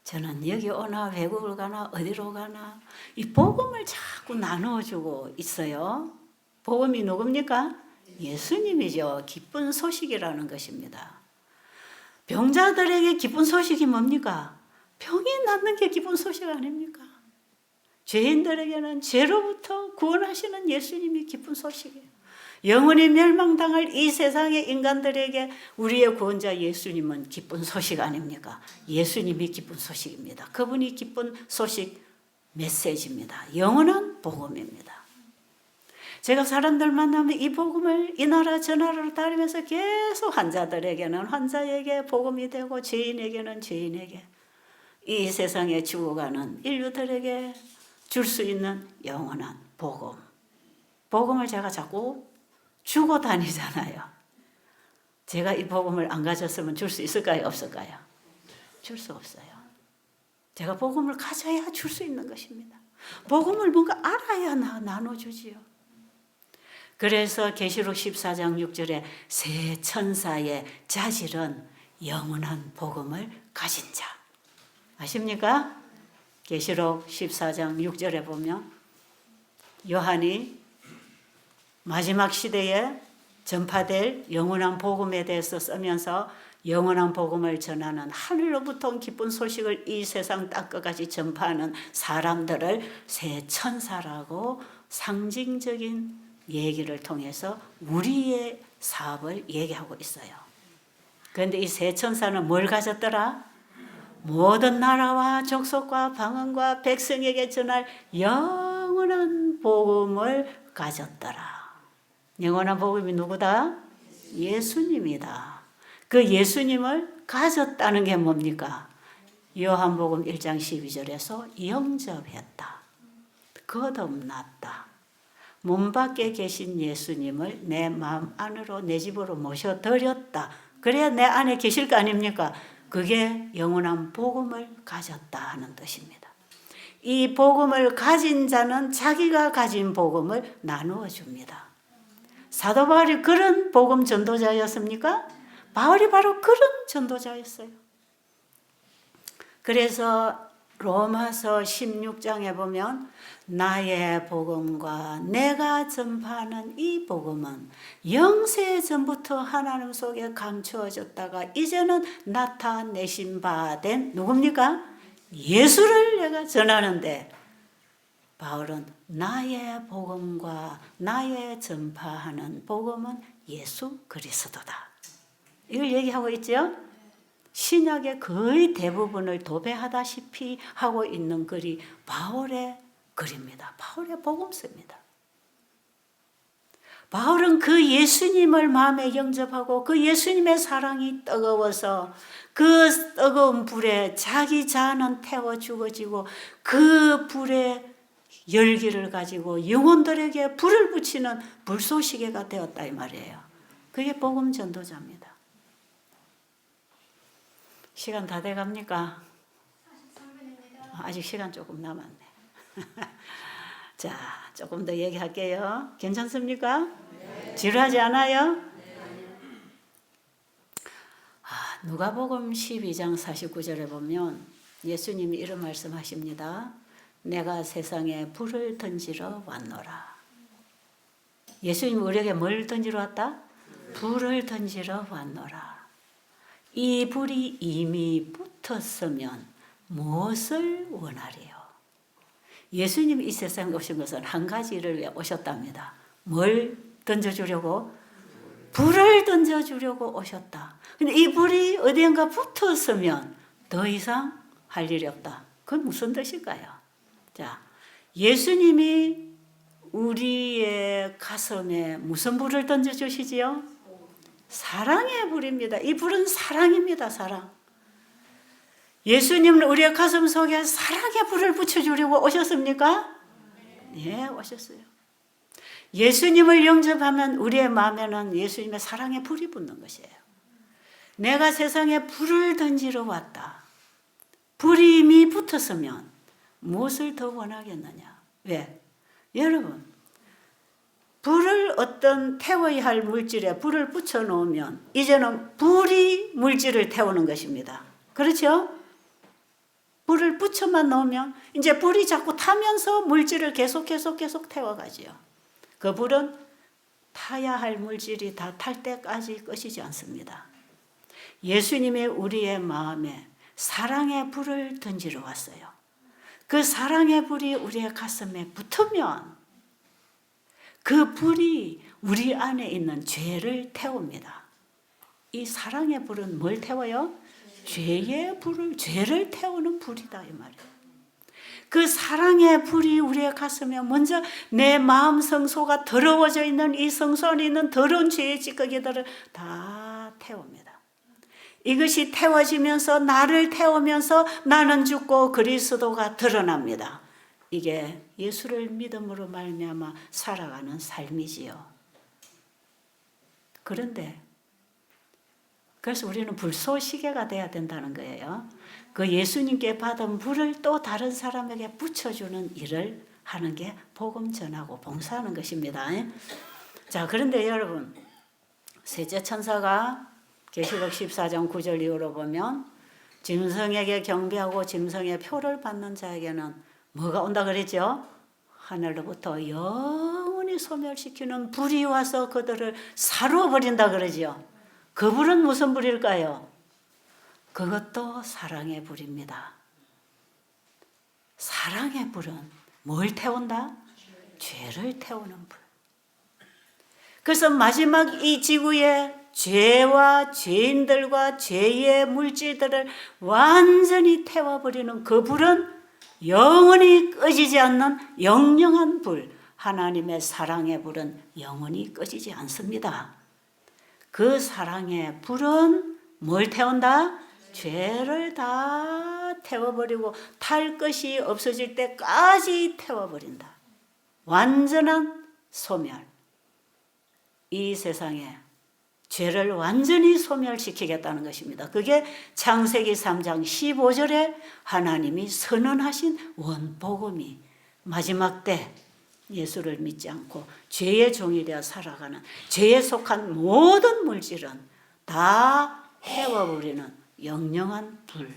저는 여기 오나 외국을 가나 어디로 가나 이 복음을 자꾸 나눠주고 있어요. 복음이 누굽니까? 예수님이죠. 기쁜 소식이라는 것입니다. 병자들에게 기쁜 소식이 뭡니까? 병이 낫는 게 기쁜 소식 아닙니까? 죄인들에게는 죄로부터 구원하시는 예수님이 기쁜 소식이에요. 영원히 멸망당할 이 세상의 인간들에게 우리의 구원자 예수님은 기쁜 소식 아닙니까? 예수님이 기쁜 소식입니다. 그분이 기쁜 소식 메시지입니다. 영원한 복음입니다. 제가 사람들 만나면 이 복음을 이 나라 저 나라로 다니면서 계속 환자들에게는 환자에게 복음이 되고 죄인에게는 죄인에게 이 세상에 죽어가는 인류들에게 줄 수 있는 영원한 복음. 복음을 제가 자꾸 주고 다니잖아요. 제가 이 복음을 안 가졌으면 줄 수 있을까요? 없을까요? 줄 수 없어요. 제가 복음을 가져야 줄 수 있는 것입니다. 복음을 뭔가 알아야 나눠주지요. 그래서 계시록 14장 6절에 새 천사의 자질은 영원한 복음을 가진 자. 아십니까? 계시록 14장 6절에 보면 요한이 마지막 시대에 전파될 영원한 복음에 대해서 쓰면서 영원한 복음을 전하는 하늘로부터 온 기쁜 소식을 이 세상 땅끝까지 전파하는 사람들을 새 천사라고 상징적인 얘기를 통해서 우리의 사업을 얘기하고 있어요. 그런데 이 새 천사는 뭘 가졌더라? 모든 나라와 족속과 방언과 백성에게 전할 영원한 복음을 가졌더라. 영원한 복음이 누구다? 예수님이다. 그 예수님을 가졌다는 게 뭡니까? 요한복음 1장 12절에서 영접했다. 거듭났다. 몸 밖에 계신 예수님을 내 마음 안으로 내 집으로 모셔드렸다. 그래야 내 안에 계실 거 아닙니까? 그게 영원한 복음을 가졌다 하는 뜻입니다. 이 복음을 가진 자는 자기가 가진 복음을 나누어 줍니다. 사도 바울이 그런 복음 전도자였습니까? 바울이 바로 그런 전도자였어요. 그래서 로마서 16장에 보면 나의 복음과 내가 전파하는 이 복음은 영세 전부터 하나님 속에 감추어졌다가 이제는 나타내신 바 된 누굽니까? 예수를 내가 전하는데 바울은 나의 복음과 나의 전파하는 복음은 예수 그리스도다. 이걸 얘기하고 있죠? 신약의 거의 대부분을 도배하다시피 하고 있는 글이 바울의 글입니다. 바울의 복음서입니다. 바울은 그 예수님을 마음에 영접하고 그 예수님의 사랑이 뜨거워서 그 뜨거운 불에 자기 자아는 태워 죽어지고 그 불의 열기를 가지고 영혼들에게 불을 붙이는 불쏘시개가 되었다 이 말이에요. 그게 복음 전도자입니다. 시간 다 돼갑니까? 아직 시간 조금 남았네. 자, 조금 더 얘기할게요. 괜찮습니까? 네. 지루하지 않아요? 네. 누가복음 12장 49절에 보면 예수님이 이런 말씀하십니다. 내가 세상에 불을 던지러 왔노라. 예수님이 우리에게 뭘 던지러 왔다? 불을 던지러 왔노라. 이 불이 이미 붙었으면 무엇을 원하리요? 예수님이 이 세상에 오신 것은 한 가지를 위해 오셨답니다. 뭘 던져주려고? 불을 던져주려고 오셨다. 근데 이 불이 어디엔가 붙었으면 더 이상 할 일이 없다. 그건 무슨 뜻일까요? 자, 예수님이 우리의 가슴에 무슨 불을 던져주시지요? 사랑의 불입니다. 이 불은 사랑입니다. 사랑. 예수님은 우리의 가슴 속에 사랑의 불을 붙여주려고 오셨습니까? 네, 오셨어요. 예수님을 영접하면 우리의 마음에는 예수님의 사랑의 불이 붙는 것이에요. 내가 세상에 불을 던지러 왔다. 불이 이미 붙었으면 무엇을 더 원하겠느냐? 왜? 여러분, 불을 어떤 태워야 할 물질에 불을 붙여놓으면 이제는 불이 물질을 태우는 것입니다. 그렇죠? 불을 붙여만 놓으면 이제 불이 자꾸 타면서 물질을 계속 태워가지요. 그 불은 타야 할 물질이 다 탈 때까지 꺼지지 않습니다. 예수님이 우리의 마음에 사랑의 불을 던지러 왔어요. 그 사랑의 불이 우리의 가슴에 붙으면 그 불이 우리 안에 있는 죄를 태웁니다. 이 사랑의 불은 뭘 태워요? 죄의 불을, 죄를 태우는 불이다 이 말이에요. 그 사랑의 불이 우리의 가슴에 먼저 내 마음 성소가 더러워져 있는 이 성소 안에 있는 더러운 죄의 찌꺼기들을 다 태웁니다. 이것이 태워지면서 나를 태우면서 나는 죽고 그리스도가 드러납니다. 이게 예수를 믿음으로 말미암아 살아가는 삶이지요. 그런데 그래서 우리는 불쏘시개가 돼야 된다는 거예요. 그 예수님께 받은 불을 또 다른 사람에게 붙여주는 일을 하는 게 복음 전하고 봉사하는 것입니다. 자, 그런데 여러분, 셋째 천사가 계시록 14장 9절 이후로 보면 짐승에게 경배하고 짐승의 표를 받는 자에게는 뭐가 온다 그랬죠? 하늘로부터 영원히 소멸시키는 불이 와서 그들을 사루어 버린다 그러죠. 그 불은 무슨 불일까요? 그것도 사랑의 불입니다. 사랑의 불은 뭘 태운다? 죄를 태우는 불. 그래서 마지막 이 지구에 죄와 죄인들과 죄의 물질들을 완전히 태워버리는 그 불은 영원히 꺼지지 않는 영영한 불, 하나님의 사랑의 불은 영원히 꺼지지 않습니다. 그 사랑의 불은 뭘 태운다? 죄를 다 태워버리고 탈 것이 없어질 때까지 태워버린다. 완전한 소멸. 이 세상에 죄를 완전히 소멸시키겠다는 것입니다. 그게 창세기 3장 15절에 하나님이 선언하신 원복음이 마지막 때 예수를 믿지 않고 죄의 종이 되어 살아가는 죄에 속한 모든 물질은 다 태워버리는 영영한 불.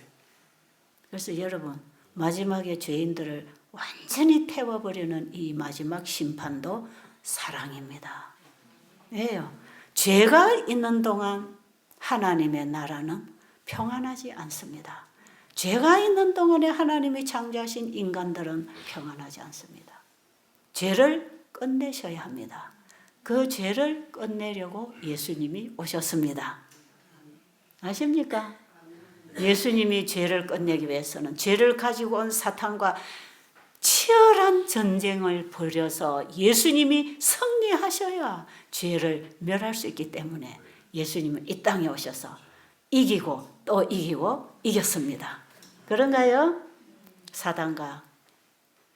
그래서 여러분, 마지막에 죄인들을 완전히 태워버리는 이 마지막 심판도 사랑입니다. 왜요? 죄가 있는 동안 하나님의 나라는 평안하지 않습니다. 죄가 있는 동안에 하나님이 창조하신 인간들은 평안하지 않습니다. 죄를 끝내셔야 합니다. 그 죄를 끝내려고 예수님이 오셨습니다. 아십니까? 예수님이 죄를 끝내기 위해서는 죄를 가지고 온 사탄과 치열한 전쟁을 벌여서 예수님이 승리하셔야 죄를 멸할 수 있기 때문에 예수님은 이 땅에 오셔서 이기고 또 이기고 이겼습니다. 그런가요? 사단과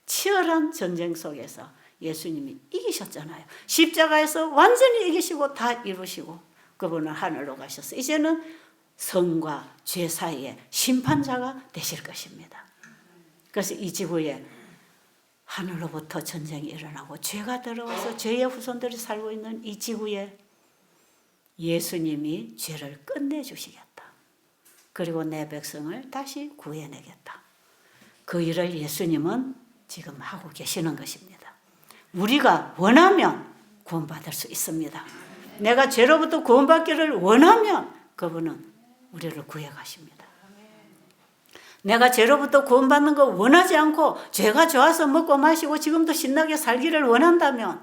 치열한 전쟁 속에서 예수님이 이기셨잖아요. 십자가에서 완전히 이기시고 다 이루시고 그분은 하늘로 가셔서 이제는 성과 죄 사이에 심판자가 되실 것입니다. 그래서 이 지구에 하늘로부터 전쟁이 일어나고 죄가 들어와서 죄의 후손들이 살고 있는 이 지구에 예수님이 죄를 끝내주시겠다. 그리고 내 백성을 다시 구해내겠다. 그 일을 예수님은 지금 하고 계시는 것입니다. 우리가 원하면 구원받을 수 있습니다. 내가 죄로부터 구원받기를 원하면 그분은 우리를 구해가십니다. 내가 죄로부터 구원받는 거 원하지 않고 죄가 좋아서 먹고 마시고 지금도 신나게 살기를 원한다면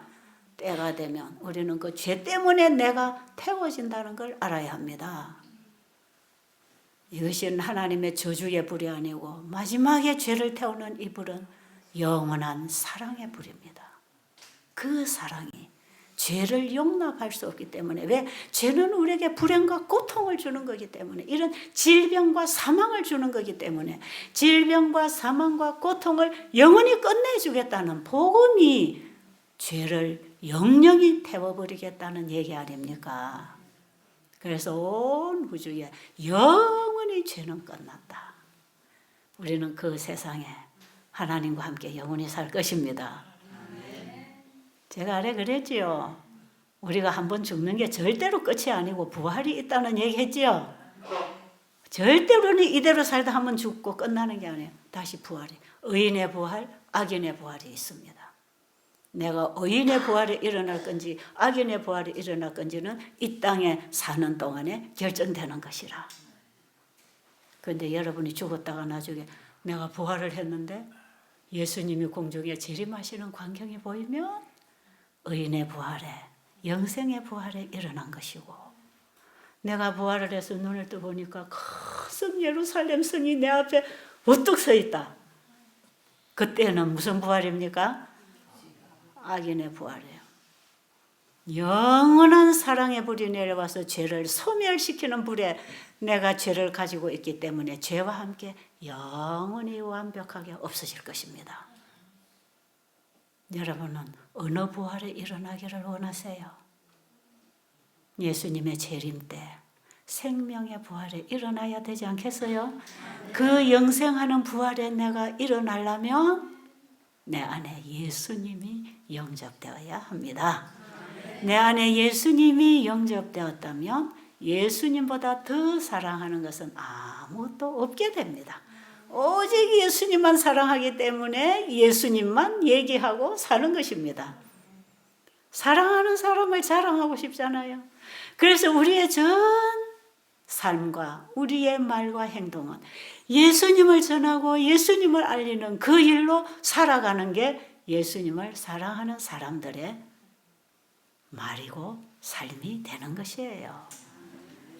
때가 되면 우리는 그 죄 때문에 내가 태워진다는 걸 알아야 합니다. 이것은 하나님의 저주의 불이 아니고 마지막에 죄를 태우는 이 불은 영원한 사랑의 불입니다. 그 사랑이 죄를 용납할 수 없기 때문에, 왜? 죄는 우리에게 불행과 고통을 주는 거기 때문에, 이런 질병과 사망을 주는 거기 때문에 질병과 사망과 고통을 영원히 끝내주겠다는 복음이 죄를 영영히 태워버리겠다는 얘기 아닙니까? 그래서 온 우주에 영원히 죄는 끝났다. 우리는 그 세상에 하나님과 함께 영원히 살 것입니다. 제가 아래 그랬지요. 우리가 한번 죽는 게 절대로 끝이 아니고 부활이 있다는 얘기 했지요. 절대로는 이대로 살다 한번 죽고 끝나는 게 아니에요. 다시 부활이. 의인의 부활, 악인의 부활이 있습니다. 내가 의인의 부활이 일어날 건지 악인의 부활이 일어날 건지는 이 땅에 사는 동안에 결정되는 것이라. 그런데 여러분이 죽었다가 나중에 내가 부활을 했는데 예수님이 공중에 재림하시는 광경이 보이면 의인의 부활에, 영생의 부활에 일어난 것이고, 내가 부활을 해서 눈을 떠보니까 큰 예루살렘 성이 내 앞에 우뚝 서 있다. 그때는 무슨 부활입니까? 악인의 부활이에요. 영원한 사랑의 불이 내려와서 죄를 소멸시키는 불에 내가 죄를 가지고 있기 때문에 죄와 함께 영원히 완벽하게 없어질 것입니다. 여러분은 어느 부활에 일어나기를 원하세요? 예수님의 재림 때 생명의 부활에 일어나야 되지 않겠어요? 그 영생하는 부활에 내가 일어나려면 내 안에 예수님이 영접되어야 합니다. 내 안에 예수님이 영접되었다면 예수님보다 더 사랑하는 것은 아무것도 없게 됩니다. 오직 예수님만 사랑하기 때문에 예수님만 얘기하고 사는 것입니다. 사랑하는 사람을 자랑하고 싶잖아요. 그래서 우리의 전 삶과 우리의 말과 행동은 예수님을 전하고 예수님을 알리는 그 일로 살아가는 게 예수님을 사랑하는 사람들의 말이고 삶이 되는 것이에요.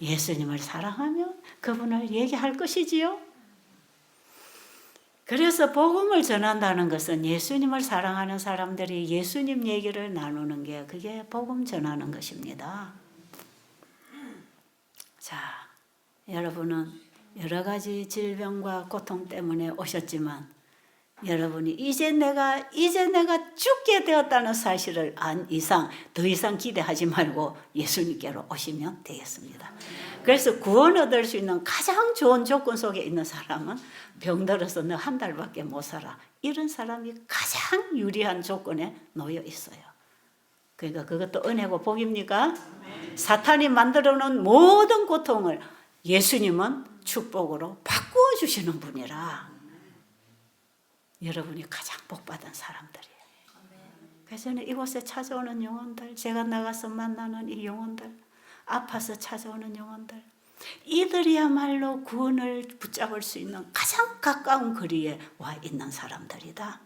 예수님을 사랑하면 그분을 얘기할 것이지요. 그래서 복음을 전한다는 것은 예수님을 사랑하는 사람들이 예수님 얘기를 나누는 게 그게 복음 전하는 것입니다. 자, 여러분은 여러 가지 질병과 고통 때문에 오셨지만 여러분이 이제 내가 죽게 되었다는 사실을 안 이상 더 이상 기대하지 말고 예수님께로 오시면 되겠습니다. 그래서 구원 얻을 수 있는 가장 좋은 조건 속에 있는 사람은 병들어서 너 한 달밖에 못 살아. 이런 사람이 가장 유리한 조건에 놓여 있어요. 그러니까 그것도 은혜고 복입니까? 사탄이 만들어 놓은 모든 고통을 예수님은 축복으로 바꾸어 주시는 분이라 여러분이 가장 복받은 사람들이에요. 그래서 저는 이곳에 찾아오는 영혼들, 제가 나가서 만나는 이 영혼들, 아파서 찾아오는 영혼들, 이들이야말로 구원을 붙잡을 수 있는 가장 가까운 거리에 와 있는 사람들이다.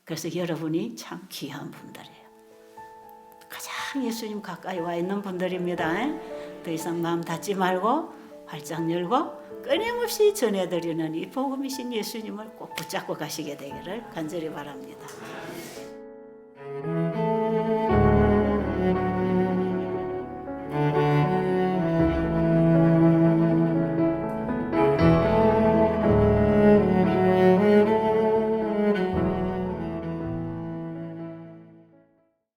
그래서 여러분이 참 귀한 분들이에요. 가장 예수님 가까이 와 있는 분들입니다. 더 이상 마음 닫지 말고 활짝 열고 끊임없이 전해드리는 이 복음이신 예수님을 꼭 붙잡고 가시게 되기를 간절히 바랍니다.